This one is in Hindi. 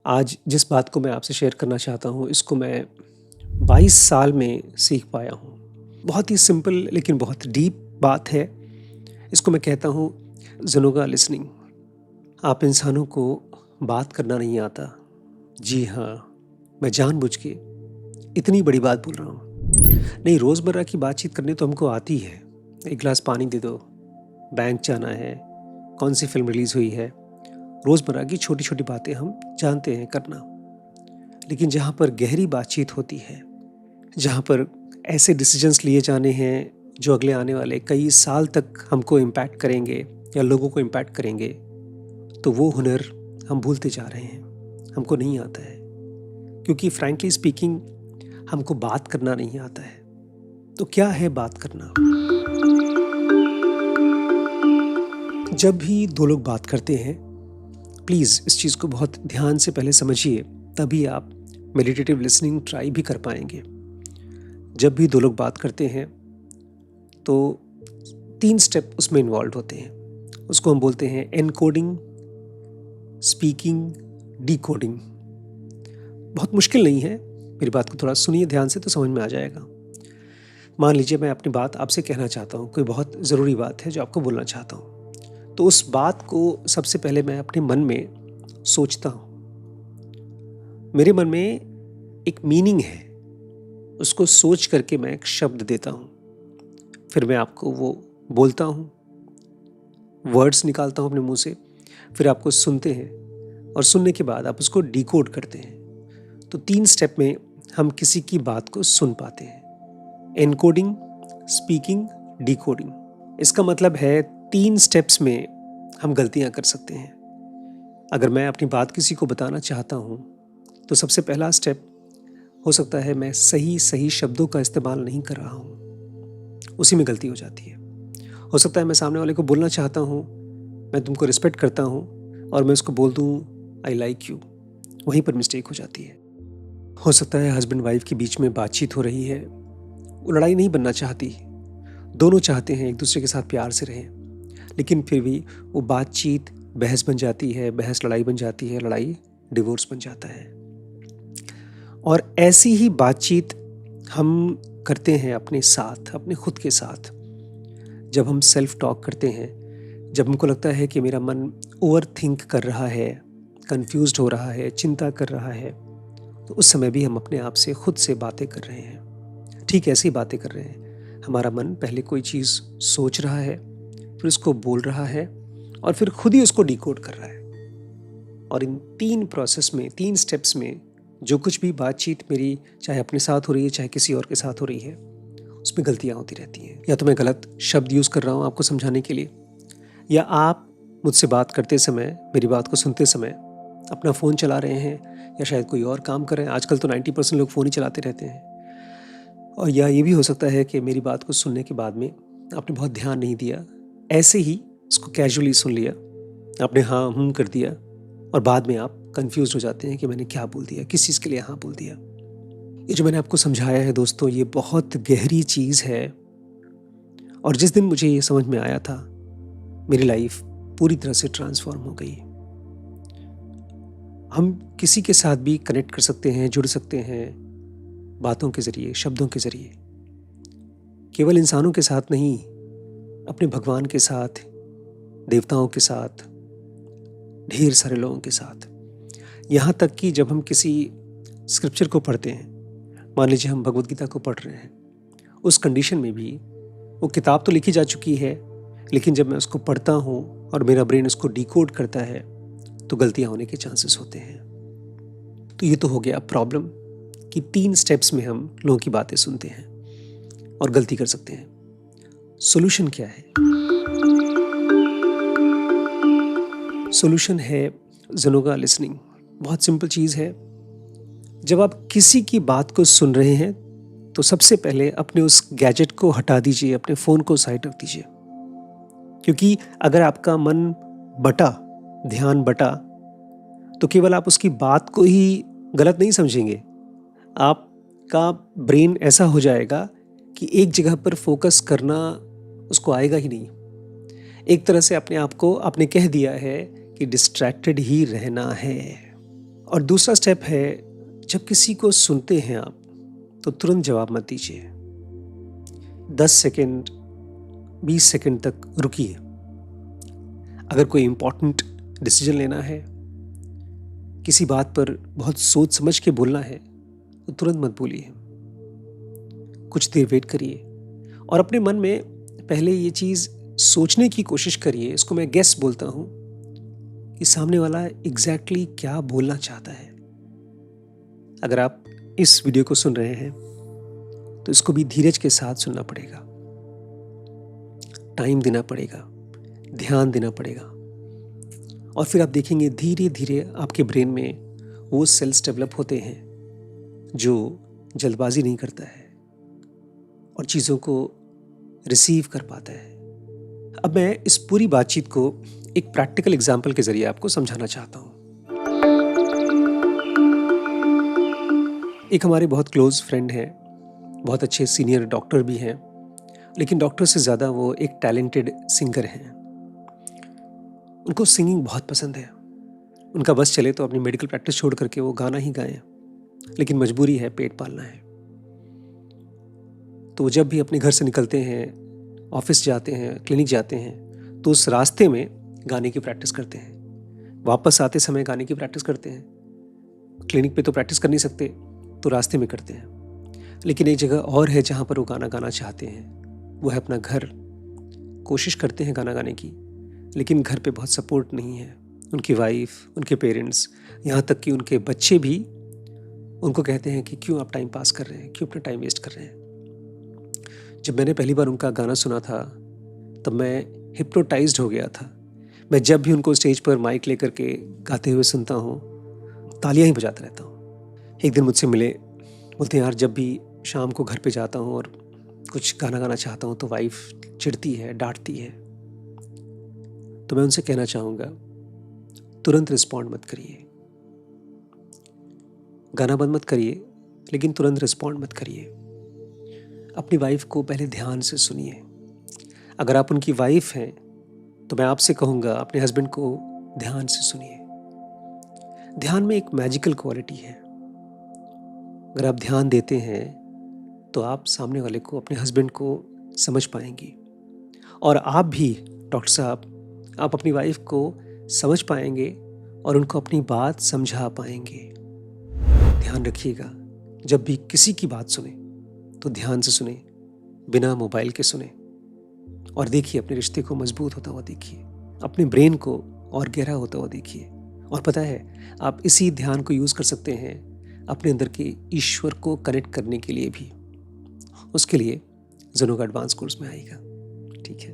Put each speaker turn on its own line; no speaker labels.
आज जिस बात को मैं आपसे शेयर करना चाहता हूँ, इसको मैं 22 साल में सीख पाया हूँ। बहुत ही सिंपल लेकिन बहुत डीप बात है। इसको मैं कहता हूँ ज़ुनोगा लिसनिंग। आप इंसानों को बात करना नहीं आता। जी हाँ, मैं जानबूझ के इतनी बड़ी बात बोल रहा हूँ। नहीं, रोज़मर्रा की बातचीत करनी तो हमको आती है। एक गिलास पानी दे दो, बैंक जाना है, कौन सी फ़िल्म रिलीज़ हुई है। रोज़मर्रा की छोटी-छोटी बातें हम जानते हैं करना। लेकिन जहाँ पर गहरी बातचीत होती है, जहाँ पर ऐसे डिसीजंस लिए जाने हैं जो अगले आने वाले कई साल तक हमको इम्पैक्ट करेंगे या लोगों को इम्पैक्ट करेंगे, तो वो हुनर हम भूलते जा रहे हैं, हमको नहीं आता है। क्योंकि फ्रैंकली स्पीकिंग हमको बात करना नहीं आता है। तो क्या है बात करना? जब भी दो लोग बात करते हैं, प्लीज़ इस चीज़ को बहुत ध्यान से पहले समझिए, तभी आप मेडिटेटिव लिसनिंग ट्राई भी कर पाएंगे। जब भी दो लोग बात करते हैं तो 3 स्टेप उसमें इन्वॉल्व होते हैं। उसको हम बोलते हैं एनकोडिंग, स्पीकिंग, डिकोडिंग। बहुत मुश्किल नहीं है, मेरी बात को थोड़ा सुनिए ध्यान से तो समझ में आ जाएगा। मान लीजिए मैं अपनी बात आपसे कहना चाहता हूँ, कोई बहुत ज़रूरी बात है जो आपको बोलना चाहता हूँ। तो उस बात को सबसे पहले मैं अपने मन में सोचता हूँ। मेरे मन में एक मीनिंग है, उसको सोच करके मैं एक शब्द देता हूँ। फिर मैं आपको वो बोलता हूँ, वर्ड्स निकालता हूँ अपने मुंह से, फिर आपको सुनते हैं और सुनने के बाद आप उसको डिकोड करते हैं। तो 3 स्टेप में हम किसी की बात को सुन पाते हैं। Encoding, speaking, decoding. इसका मतलब है 3 स्टेप्स में हम गलतियां कर सकते हैं। अगर मैं अपनी बात किसी को बताना चाहता हूँ तो सबसे पहला स्टेप हो सकता है मैं सही शब्दों का इस्तेमाल नहीं कर रहा हूँ, उसी में गलती हो जाती है। हो सकता है मैं सामने वाले को बोलना चाहता हूँ, मैं तुमको रिस्पेक्ट करता हूँ, और मैं उसको बोल दूँ आई लाइक यू, वहीं पर मिस्टेक हो जाती है। हो सकता है हस्बैंड वाइफ के बीच में बातचीत हो रही है, वो लड़ाई नहीं बनना चाहती, दोनों चाहते हैं एक दूसरे के साथ प्यार से रहें, लेकिन फिर भी वो बातचीत बहस बन जाती है, बहस लड़ाई बन जाती है, लड़ाई डिवोर्स बन जाता है। और ऐसी ही बातचीत हम करते हैं अपने साथ, अपने खुद के साथ। जब हम सेल्फ टॉक करते हैं, जब हमको लगता है कि मेरा मन ओवर थिंक कर रहा है, कंफ्यूज्ड हो रहा है, चिंता कर रहा है, तो उस समय भी हम अपने आप से खुद से बातें कर रहे हैं। ठीक ऐसी बातें कर रहे हैं। हमारा मन पहले कोई चीज़ सोच रहा है, फिर उसको बोल रहा है और फिर खुद ही उसको डिकोड कर रहा है। और इन 3 प्रोसेस में, 3 स्टेप्स में जो कुछ भी बातचीत मेरी चाहे अपने साथ हो रही है, चाहे किसी और के साथ हो रही है, उसमें गलतियाँ होती रहती हैं। या तो मैं गलत शब्द यूज़ कर रहा हूँ आपको समझाने के लिए, या आप मुझसे बात करते समय, मेरी बात को सुनते समय अपना फ़ोन चला रहे हैं, या शायद कोई और काम कर रहे हैं। आजकल तो 90% लोग फ़ोन ही चलाते रहते हैं। और या ये भी हो सकता है कि मेरी बात को सुनने के बाद में आपने बहुत ध्यान नहीं दिया, ऐसे ही उसको कैजुअली सुन लिया, आपने हाँ कर दिया, और बाद में आप कंफ्यूज हो जाते हैं कि मैंने क्या बोल दिया, किस चीज़ के लिए हाँ बोल दिया। ये जो मैंने आपको समझाया है दोस्तों, ये बहुत गहरी चीज़ है। और जिस दिन मुझे ये समझ में आया था, मेरी लाइफ पूरी तरह से ट्रांसफॉर्म हो गई। हम किसी के साथ भी कनेक्ट कर सकते हैं, जुड़ सकते हैं बातों के ज़रिए, शब्दों के ज़रिए। केवल इंसानों के साथ नहीं, अपने भगवान के साथ, देवताओं के साथ, ढेर सारे लोगों के साथ। यहाँ तक कि जब हम किसी स्क्रिप्चर को पढ़ते हैं, मान लीजिए हम भगवद गीता को पढ़ रहे हैं, उस कंडीशन में भी वो किताब तो लिखी जा चुकी है, लेकिन जब मैं उसको पढ़ता हूँ और मेरा ब्रेन उसको डिकोड करता है, तो गलतियाँ होने के चांसेस होते हैं। तो ये तो हो गया प्रॉब्लम कि 3 स्टेप्स में हम लोगों की बातें सुनते हैं और गलती कर सकते हैं। सॉल्यूशन क्या है? सॉल्यूशन है ज़ुनोगा लिसनिंग। बहुत सिंपल चीज़ है। जब आप किसी की बात को सुन रहे हैं, तो सबसे पहले अपने उस गैजेट को हटा दीजिए, अपने फ़ोन को साइड रख दीजिए। क्योंकि अगर आपका मन बटा, ध्यान बटा, तो केवल आप उसकी बात को ही गलत नहीं समझेंगे। आपका ब्रेन ऐसा हो जाएगा कि एक जगह पर फोकस करना उसको आएगा ही नहीं। एक तरह से अपने आप को आपने कह दिया है कि डिस्ट्रैक्टेड ही रहना है। और दूसरा स्टेप है, जब किसी को सुनते हैं आप तो तुरंत जवाब मत दीजिए। 10 सेकंड 20 सेकंड तक रुकिए। अगर कोई इम्पोर्टेंट डिसीजन लेना है, किसी बात पर बहुत सोच समझ के बोलना है, तो तुरंत मत बोलिए। कुछ देर वेट करिए और अपने मन में पहले ये चीज़ सोचने की कोशिश करिए, इसको मैं गेस बोलता हूँ, कि सामने वाला एग्जैक्टली क्या बोलना चाहता है। अगर आप इस वीडियो को सुन रहे हैं तो इसको भी धीरज के साथ सुनना पड़ेगा, टाइम देना पड़ेगा, ध्यान देना पड़ेगा। और फिर आप देखेंगे धीरे धीरे आपके ब्रेन में वो सेल्स डेवलप होते हैं जो जल्दबाजी नहीं करता है और चीज़ों को रिसीव कर पाता है। अब मैं इस पूरी बातचीत को एक प्रैक्टिकल एग्जाम्पल के ज़रिए आपको समझाना चाहता हूँ। एक हमारे बहुत क्लोज फ्रेंड हैं, बहुत अच्छे सीनियर डॉक्टर भी हैं, लेकिन डॉक्टर से ज़्यादा वो एक टैलेंटेड सिंगर हैं। उनको सिंगिंग बहुत पसंद है। उनका बस चले तो अपनी मेडिकल प्रैक्टिस छोड़ करके वो गाना ही गाएं, लेकिन मजबूरी है, पेट पालना है। तो जब भी अपने घर से निकलते हैं, ऑफिस जाते हैं, क्लिनिक जाते हैं, तो उस रास्ते में गाने की प्रैक्टिस करते हैं। वापस आते समय गाने की प्रैक्टिस करते हैं। क्लिनिक पे तो प्रैक्टिस कर नहीं सकते, तो रास्ते में करते हैं। लेकिन एक जगह और है जहाँ पर वो गाना गाना चाहते हैं, वो है अपना घर। कोशिश करते हैं गाना गाने की, लेकिन घर पे बहुत सपोर्ट नहीं है। उनकी वाइफ, उनके पेरेंट्स, यहाँ तक कि उनके बच्चे भी उनको कहते हैं कि क्यों आप टाइम पास कर रहे हैं, क्यों अपना टाइम वेस्ट कर रहे हैं। जब मैंने पहली बार उनका गाना सुना था तब मैं हिप्नोटाइज्ड हो गया था। मैं जब भी उनको स्टेज पर माइक लेकर के गाते हुए सुनता हूँ, तालियां ही बजाता रहता हूँ। एक दिन मुझसे मिले, बोलते हैं यार जब भी शाम को घर पे जाता हूँ और कुछ गाना गाना चाहता हूँ तो वाइफ चिढ़ती है, डांटती है। तो मैं उनसे कहना चाहूँगा, तुरंत रिस्पॉन्ड मत करिए, गाना बंद मत करिए, लेकिन तुरंत रिस्पॉन्ड मत करिए। अपनी वाइफ को पहले ध्यान से सुनिए। अगर आप उनकी वाइफ हैं तो मैं आपसे कहूँगा अपने हस्बैंड को ध्यान से सुनिए। ध्यान में एक मैजिकल क्वालिटी है। अगर आप ध्यान देते हैं तो आप सामने वाले को, अपने हस्बैंड को समझ पाएंगे, और आप भी डॉक्टर साहब, आप अपनी वाइफ को समझ पाएंगे और उनको अपनी बात समझा पाएंगे। ध्यान रखिएगा, जब भी किसी की बात सुने तो ध्यान से सुने, बिना मोबाइल के सुने, और देखिए अपने रिश्ते को मजबूत होता हुआ देखिए, अपने ब्रेन को और गहरा होता हुआ देखिए। और पता है, आप इसी ध्यान को यूज़ कर सकते हैं अपने अंदर के ईश्वर को कनेक्ट करने के लिए भी। उसके लिए ज़ेनो का एडवांस कोर्स में आएगा, ठीक है।